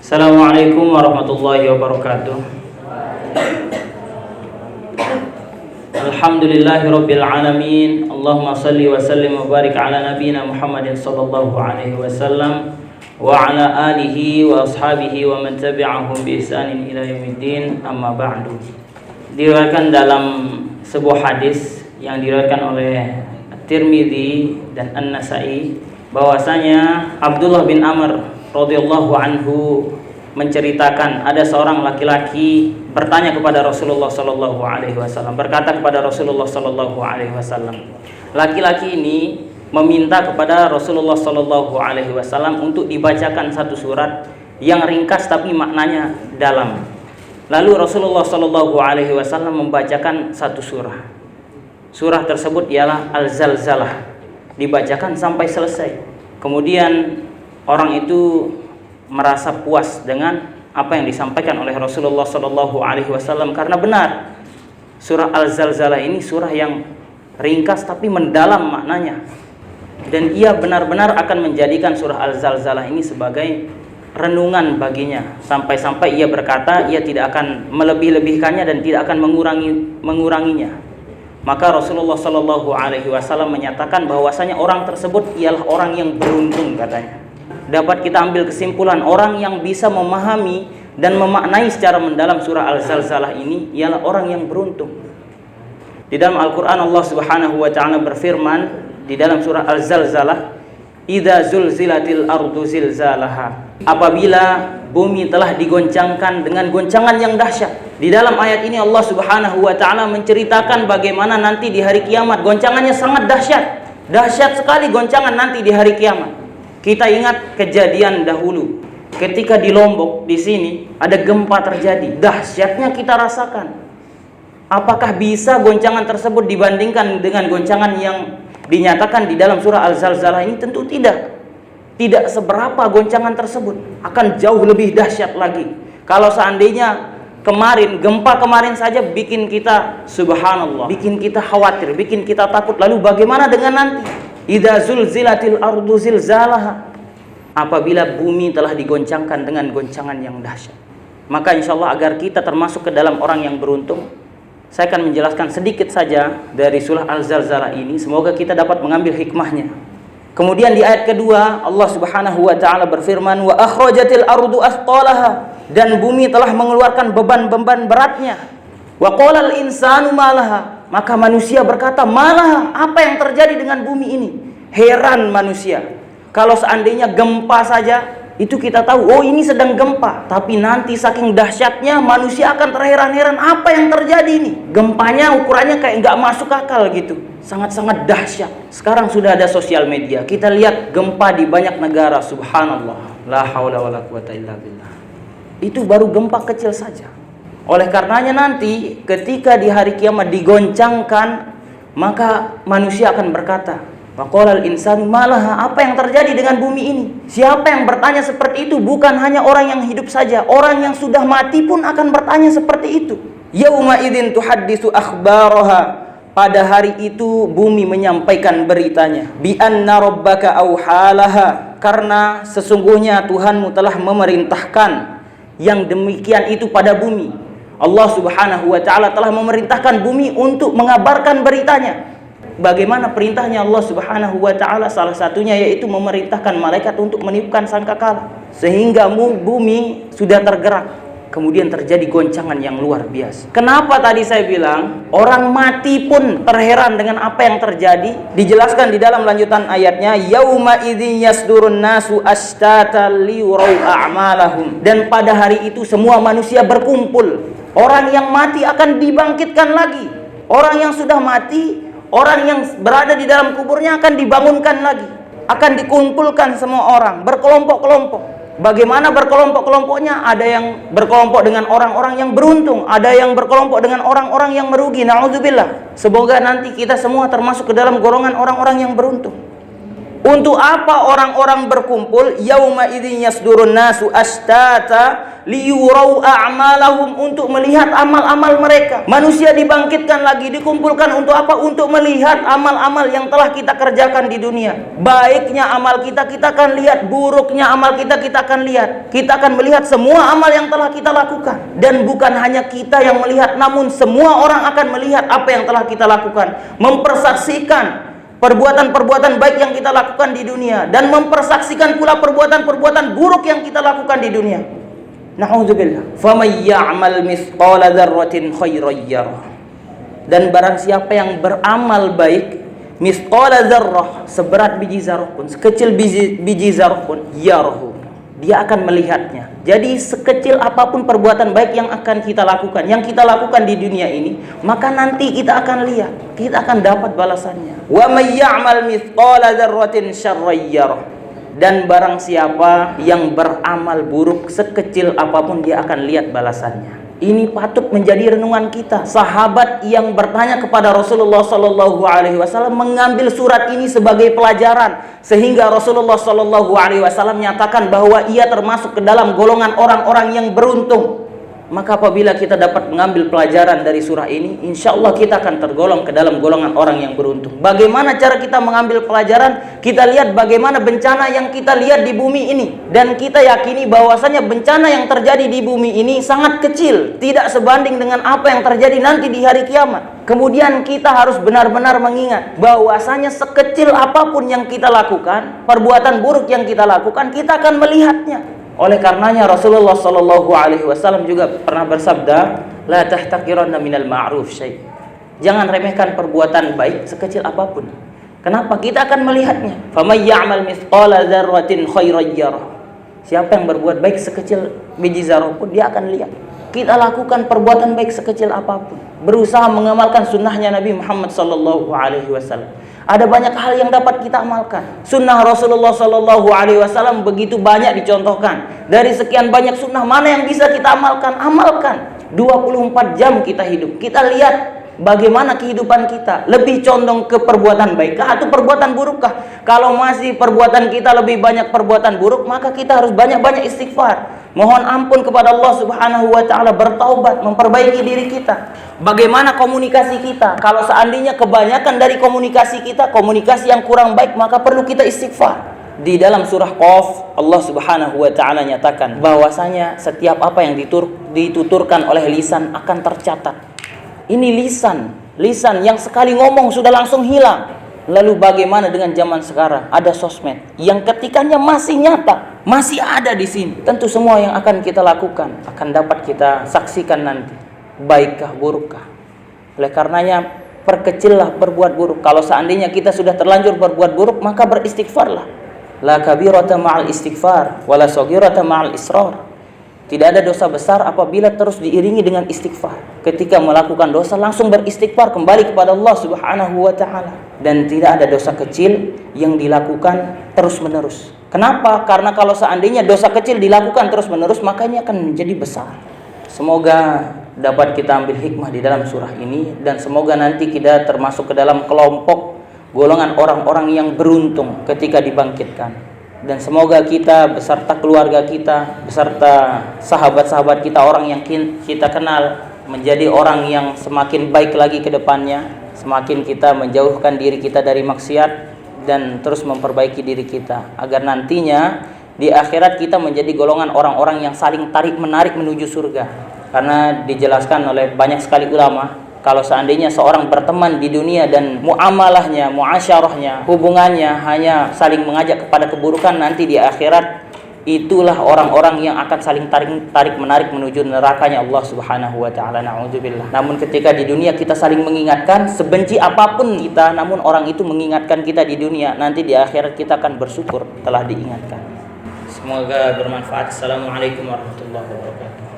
Assalamualaikum warahmatullahi wabarakatuh. Alhamdulillahirabbil alamin. Allahumma shalli wa sallim wa barik ala nabiyyina Muhammadin sallallahu alaihi wasallam wa ala alihi wa ashabihi wa man tabi'ahum bi ihsanin ila yaumiddin. Amma ba'du. Diriwayatkan dalam sebuah hadis yang diriwayatkan oleh Tirmidzi dan An-Nasa'i bahwasanya Abdullah bin Amr radhiyallahu anhu menceritakan ada seorang laki-laki bertanya kepada Rasulullah sallallahu alaihi wasallam, berkata kepada Rasulullah sallallahu alaihi wasallam. Laki-laki ini meminta kepada Rasulullah sallallahu alaihi wasallam untuk dibacakan satu surat yang ringkas tapi maknanya dalam. Lalu Rasulullah sallallahu alaihi wasallam membacakan satu surah. Surah tersebut ialah Al-Zalzalah. Dibacakan sampai selesai. Kemudian orang itu merasa puas dengan apa yang disampaikan oleh Rasulullah sallallahu alaihi wasallam karena benar surah Al-Zalzalah ini surah yang ringkas tapi mendalam maknanya, dan ia benar-benar akan menjadikan surah Al-Zalzalah ini sebagai renungan baginya, sampai-sampai ia berkata ia tidak akan melebih-lebihkannya dan tidak akan menguranginya. Maka Rasulullah sallallahu alaihi wasallam menyatakan bahwasanya orang tersebut ialah orang yang beruntung katanya. Dapat kita ambil kesimpulan orang yang bisa memahami dan memaknai secara mendalam surah Al-Zalzalah ini ialah orang yang beruntung. Di dalam Al-Quran Allah Subhanahu wa ta'ala berfirman di dalam surah Al-Zalzalah, "Idza zulzilatil ardu zilzalaha." Apabila bumi telah digoncangkan dengan goncangan yang dahsyat. Di dalam ayat ini Allah Subhanahu wa ta'ala menceritakan bagaimana nanti di hari kiamat goncangannya sangat dahsyat. Dahsyat sekali goncangan nanti di hari kiamat. Kita ingat kejadian dahulu ketika di Lombok di sini ada gempa terjadi, dahsyatnya kita rasakan. Apakah bisa goncangan tersebut dibandingkan dengan goncangan yang dinyatakan di dalam surah Al-Zalzalah ini? Tentu tidak. Tidak seberapa goncangan tersebut, akan jauh lebih dahsyat lagi. Kalau seandainya gempa kemarin saja bikin kita subhanallah, bikin kita khawatir, bikin kita takut, lalu bagaimana dengan nanti? Idza zulzilatil ardu zilzalaha. Apabila bumi telah digoncangkan dengan goncangan yang dahsyat. Maka insyaallah agar kita termasuk ke dalam orang yang beruntung, saya akan menjelaskan sedikit saja dari surah Al-Zalzalah ini, semoga kita dapat mengambil hikmahnya. Kemudian di ayat kedua Allah Subhanahu wa taala berfirman, "Wa akhrajatil ardu athqalaha." Dan bumi telah mengeluarkan beban-beban beratnya. Wa qalal insanu malaha. Maka manusia berkata, "Malaha, apa yang terjadi dengan bumi ini?" Heran manusia. Kalau seandainya gempa saja itu kita tahu, oh ini sedang gempa. Tapi nanti saking dahsyatnya manusia akan terheran-heran, apa yang terjadi ini? Gempanya ukurannya kayak nggak masuk akal gitu. Sangat-sangat dahsyat. Sekarang sudah ada sosial media. Kita lihat gempa di banyak negara, subhanallah. La haula wala quwata illa billah. Itu baru gempa kecil saja. Oleh karenanya nanti ketika di hari kiamat digoncangkan, maka manusia akan berkata, "Waqalal insanu malaha." Apa yang terjadi dengan bumi ini? Siapa yang bertanya seperti itu? Bukan hanya orang yang hidup saja, orang yang sudah mati pun akan bertanya seperti itu. Yauma idzin tuhaddisu akhbaraha. Pada hari itu bumi menyampaikan beritanya. Bi anna rabbaka auhalaha. Karena sesungguhnya Tuhanmu telah memerintahkan yang demikian itu pada bumi. Allah Subhanahu wa ta'ala telah memerintahkan bumi untuk mengabarkan beritanya. Bagaimana perintahnya Allah Subhanahu wa ta'ala? Salah satunya yaitu memerintahkan malaikat untuk meniupkan sangkakala. Sehingga bumi sudah tergerak. Kemudian terjadi goncangan yang luar biasa. Kenapa tadi saya bilang orang mati pun terheran dengan apa yang terjadi? Dijelaskan di dalam lanjutan ayatnya, yauma idzin yasdurun nasu ashtata liyurau a'malahum. Dan pada hari itu semua manusia berkumpul. Orang yang mati akan dibangkitkan lagi. Orang yang sudah mati, orang yang berada di dalam kuburnya akan dibangunkan lagi. Akan dikumpulkan semua orang berkelompok-kelompok. Bagaimana berkelompok-kelompoknya? Ada yang berkelompok dengan orang-orang yang beruntung, ada yang berkelompok dengan orang-orang yang merugi. Na'udzubillah. Semoga nanti kita semua termasuk ke dalam golongan orang-orang yang beruntung. Untuk apa orang-orang berkumpul? Yauma idzin yasdurun nasu ashtata liyurau a'malahum, untuk melihat amal-amal mereka. Manusia dibangkitkan lagi, dikumpulkan untuk apa? Untuk melihat amal-amal yang telah kita kerjakan di dunia. Baiknya amal kita, kita akan lihat. Buruknya amal kita, kita akan lihat. Kita akan melihat semua amal yang telah kita lakukan. Dan bukan hanya kita yang melihat, namun semua orang akan melihat apa yang telah kita lakukan. Mempersaksikan perbuatan-perbuatan baik yang kita lakukan di dunia, dan mempersaksikan pula perbuatan-perbuatan buruk yang kita lakukan di dunia. Na'udzubillah. Faman ya'mal mithqala dzarratin khairan yarah. Dan barang siapa yang beramal baik, mithqala dzarrah, seberat biji zarah pun, sekecil biji zarah pun, yarahu, dia akan melihatnya. Jadi sekecil apapun perbuatan baik yang akan kita lakukan, yang kita lakukan di dunia ini, maka nanti kita akan lihat, kita akan dapat balasannya. Wa may ya'mal mithqala dzarratin syarran yarah. Dan barang siapa yang beramal buruk sekecil apapun, dia akan lihat balasannya. Ini patut menjadi renungan kita. Sahabat yang bertanya kepada Rasulullah sallallahu alaihi wasallam mengambil surat ini sebagai pelajaran, sehingga Rasulullah sallallahu alaihi wasallam menyatakan bahwa ia termasuk ke dalam golongan orang-orang yang beruntung. Maka apabila kita dapat mengambil pelajaran dari surah ini, insya Allah kita akan tergolong ke dalam golongan orang yang beruntung. Bagaimana cara kita mengambil pelajaran? Kita lihat bagaimana bencana yang kita lihat di bumi ini, dan kita yakini bahwasanya bencana yang terjadi di bumi ini sangat kecil, tidak sebanding dengan apa yang terjadi nanti di hari kiamat. Kemudian kita harus benar-benar mengingat bahwasanya sekecil apapun yang kita lakukan, perbuatan buruk yang kita lakukan, kita akan melihatnya. Oleh karenanya Rasulullah sallallahu alaihi wasallam juga pernah bersabda, la tahtaqiranna minal ma'ruf syai'. Jangan remehkan perbuatan baik sekecil apapun. Kenapa? Kita akan melihatnya. Faman ya'mal mithqala dzarratin khairan yarah. Siapa yang berbuat baik sekecil biji zarah pun, dia akan lihat. Kita lakukan perbuatan baik sekecil apapun, berusaha mengamalkan sunnahnya Nabi Muhammad sallallahu alaihi wasallam. Ada banyak hal yang dapat kita amalkan. Sunnah Rasulullah sallallahu alaihi wasallam begitu banyak dicontohkan. Dari sekian banyak sunnah, mana yang bisa kita amalkan? Amalkan. 24 jam kita hidup. Kita lihat bagaimana kehidupan kita. Lebih condong ke perbuatan baikkah atau perbuatan burukkah? Kalau masih perbuatan kita lebih banyak perbuatan buruk, maka kita harus banyak-banyak istighfar. Mohon ampun kepada Allah Subhanahu wa ta'ala, bertaubat, memperbaiki diri kita. Bagaimana komunikasi kita? Kalau seandainya kebanyakan dari komunikasi kita, komunikasi yang kurang baik, maka perlu kita istighfar. Di dalam surah Qaf, Allah Subhanahu wa ta'ala nyatakan bahwasanya setiap apa yang dituturkan oleh lisan akan tercatat. Ini lisan yang sekali ngomong sudah langsung hilang. Lalu bagaimana dengan zaman sekarang? Ada sosmed yang ketikanya masih nyata, masih ada di sini. Tentu semua yang akan kita lakukan akan dapat kita saksikan nanti, baikkah burukkah. Oleh karenanya perkecillah berbuat buruk. Kalau seandainya kita sudah terlanjur berbuat buruk, maka beristighfarlah. La kabirata ma'al istighfar wala saghirata ma'al israr. Tidak ada dosa besar apabila terus diiringi dengan istighfar. Ketika melakukan dosa langsung beristighfar kembali kepada Allah Subhanahu wa ta'ala. Dan tidak ada dosa kecil yang dilakukan terus-menerus. Kenapa? Karena kalau seandainya dosa kecil dilakukan terus-menerus, maka ini akan menjadi besar. Semoga dapat kita ambil hikmah di dalam surah ini, dan semoga nanti kita termasuk ke dalam kelompok golongan orang-orang yang beruntung ketika dibangkitkan. Dan semoga kita beserta keluarga kita, beserta sahabat-sahabat kita, orang yang kita kenal, menjadi orang yang semakin baik lagi ke depannya. Semakin kita menjauhkan diri kita dari maksiat dan terus memperbaiki diri kita, agar nantinya di akhirat kita menjadi golongan orang-orang yang saling tarik-menarik menuju surga. Karena dijelaskan oleh banyak sekali ulama, kalau seandainya seorang berteman di dunia dan muamalahnya, muasyarahnya, hubungannya hanya saling mengajak kepada keburukan, nanti di akhirat itulah orang-orang yang akan saling tarik-menarik menuju nerakanya Allah Subhanahu wa ta'ala. Na'udzubillah. Namun ketika di dunia kita saling mengingatkan, sebenci apapun kita, namun orang itu mengingatkan kita di dunia, nanti di akhirat kita akan bersyukur telah diingatkan. Semoga bermanfaat. Assalamualaikum warahmatullahi wabarakatuh.